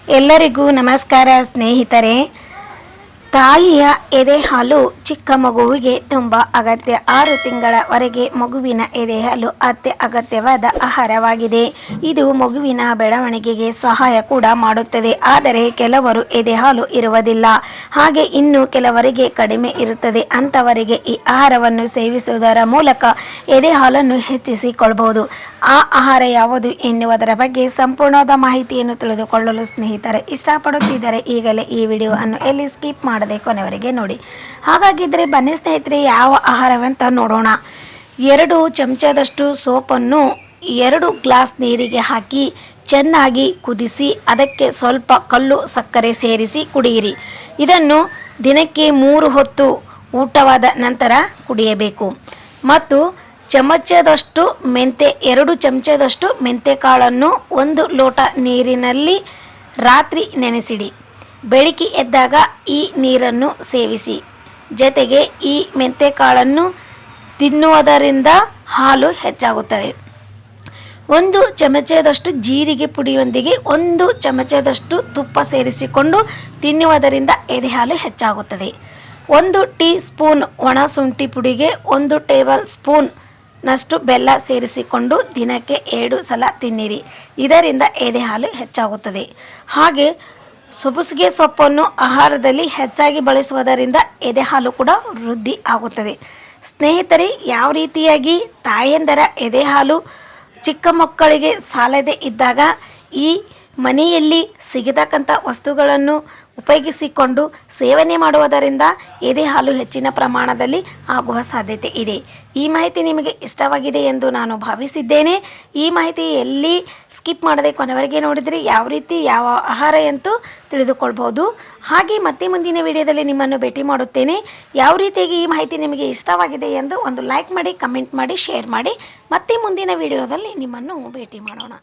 ಎಲ್ಲರಿಗೂ ನಮಸ್ಕಾರ ಸ್ನೇಹಿತರೆ. ತಾಯಿಯ ಎದೆ ಹಾಲು ಚಿಕ್ಕ ಮಗುವಿಗೆ ತುಂಬ ಅಗತ್ಯ. 6 ತಿಂಗಳವರೆಗೆ ಮಗುವಿನ ಎದೆ ಹಾಲು ಅಗತ್ಯವಾದ ಆಹಾರವಾಗಿದೆ. ಇದು ಮಗುವಿನ ಬೆಳವಣಿಗೆಗೆ ಸಹಾಯ ಕೂಡ ಮಾಡುತ್ತದೆ. ಆದರೆ ಕೆಲವರು ಎದೆ ಹಾಲು ಇರುವುದಿಲ್ಲ, ಹಾಗೆ ಇನ್ನು ಕೆಲವರಿಗೆ ಕಡಿಮೆ ಇರುತ್ತದೆ. ಅಂಥವರಿಗೆ ಈ ಆಹಾರವನ್ನು ಸೇವಿಸುವುದರ ಮೂಲಕ ಎದೆ ಹಾಲನ್ನು ಹೆಚ್ಚಿಸಿಕೊಳ್ಳಬಹುದು. ಆ ಆಹಾರ ಯಾವುದು ಎನ್ನುವುದರ ಬಗ್ಗೆ ಸಂಪೂರ್ಣವಾದ ಮಾಹಿತಿಯನ್ನು ತಿಳಿದುಕೊಳ್ಳಲು ಸ್ನೇಹಿತರೆ ಇಷ್ಟಪಡುತ್ತಿದ್ದರೆ ಈಗಲೇ ಈ ವಿಡಿಯೋವನ್ನು ಎಲ್ಲಿ ಸ್ಕಿಪ್ ಮಾಡದೆ ಕೊನೆವರೆಗೆ ನೋಡಿ. ಹಾಗಾಗಿದ್ದರೆ ಬನ್ನಿ ಸ್ನೇಹಿತರೆ, ಯಾವ ಆಹಾರವಂತ ನೋಡೋಣ. 2 ಚಮಚದಷ್ಟು ಸೋಪನ್ನು 2 ಗ್ಲಾಸ್ ನೀರಿಗೆ ಹಾಕಿ ಚೆನ್ನಾಗಿ ಕುದಿಸಿ ಅದಕ್ಕೆ ಸ್ವಲ್ಪ ಕಲ್ಲು ಸಕ್ಕರೆ ಸೇರಿಸಿ ಕುಡಿಯಿರಿ. ಇದನ್ನು ದಿನಕ್ಕೆ 3 ಹೊತ್ತು ಊಟವಾದ ನಂತರ ಕುಡಿಯಬೇಕು. ಮತ್ತು 2 ಚಮಚದಷ್ಟು ಮೆಂತೆಕಾಳನ್ನು 1 ಲೋಟ ನೀರಿನಲ್ಲಿ ರಾತ್ರಿ ನೆನೆಸಿಡಿ. ಬೆಳಗ್ಗೆ ಎದ್ದಾಗ ಈ ನೀರನ್ನು ಸೇವಿಸಿ. ಜೊತೆಗೆ ಈ ಮೆಂತೆಕಾಳನ್ನು ತಿನ್ನುವುದರಿಂದ ಹಾಲು ಹೆಚ್ಚಾಗುತ್ತದೆ. 1 ಚಮಚದಷ್ಟು ಜೀರಿಗೆ ಪುಡಿಯೊಂದಿಗೆ 1 ಚಮಚದಷ್ಟು ತುಪ್ಪ ಸೇರಿಸಿಕೊಂಡು ತಿನ್ನುವುದರಿಂದ ಎದೆ ಹಾಲು ಹೆಚ್ಚಾಗುತ್ತದೆ. 1 ಟೀ ಸ್ಪೂನ್ ಒಣಶುಂಠಿ ಪುಡಿಗೆ 1 ಟೇಬಲ್ ಸ್ಪೂನ್ ನಷ್ಟು ಬೆಲ್ಲ ಸೇರಿಸಿಕೊಂಡು ದಿನಕ್ಕೆ 2 ಸಲ ತಿನ್ನಿರಿ. ಇದರಿಂದ ಎದೆ ಹಾಲು ಹೆಚ್ಚಾಗುತ್ತದೆ. ಹಾಗೆ ಸಬ್ಬಸಿಗೆ ಸೊಪ್ಪನ್ನು ಆಹಾರದಲ್ಲಿ ಹೆಚ್ಚಾಗಿ ಬಳಸುವುದರಿಂದ ಎದೆ ಹಾಲು ಕೂಡ ವೃದ್ಧಿ ಆಗುತ್ತದೆ. ಸ್ನೇಹಿತರೆ, ಯಾವ ರೀತಿಯಾಗಿ ತಾಯಂದರ ಎದೆ ಹಾಲು ಚಿಕ್ಕ ಮಕ್ಕಳಿಗೆ ಸಾಲದೇ ಇದ್ದಾಗ ಈ ಮನೆಯಲ್ಲಿ ಸಿಗತಕ್ಕಂಥ ವಸ್ತುಗಳನ್ನು ಉಪಯೋಗಿಸಿಕೊಂಡು ಸೇವನೆ ಮಾಡುವುದರಿಂದ ಎದೆ ಹಾಲು ಹೆಚ್ಚಿನ ಪ್ರಮಾಣದಲ್ಲಿ ಆಗುವ ಸಾಧ್ಯತೆ ಇದೆ. ಈ ಮಾಹಿತಿ ನಿಮಗೆ ಇಷ್ಟವಾಗಿದೆ ಎಂದು ನಾನು ಭಾವಿಸಿದ್ದೇನೆ. ಈ ಮಾಹಿತಿ ಎಲ್ಲಿ ಸ್ಕಿಪ್ ಮಾಡದೆ ಕೊನೆವರೆಗೆ ನೋಡಿದರೆ ಯಾವ ಆಹಾರ ಅಂತೂ ತಿಳಿದುಕೊಳ್ಬೋದು. ಹಾಗೆ ಮತ್ತೆ ಮುಂದಿನ ವಿಡಿಯೋದಲ್ಲಿ ನಿಮ್ಮನ್ನು ಭೇಟಿ ಮಾಡುತ್ತೇನೆ. ಯಾವ ರೀತಿಯಾಗಿ ಈ ಮಾಹಿತಿ ನಿಮಗೆ ಇಷ್ಟವಾಗಿದೆ ಎಂದು ಒಂದು ಲೈಕ್ ಮಾಡಿ, ಕಮೆಂಟ್ ಮಾಡಿ, ಶೇರ್ ಮಾಡಿ. ಮತ್ತೆ ಮುಂದಿನ ವಿಡಿಯೋದಲ್ಲಿ ನಿಮ್ಮನ್ನು ಭೇಟಿ ಮಾಡೋಣ.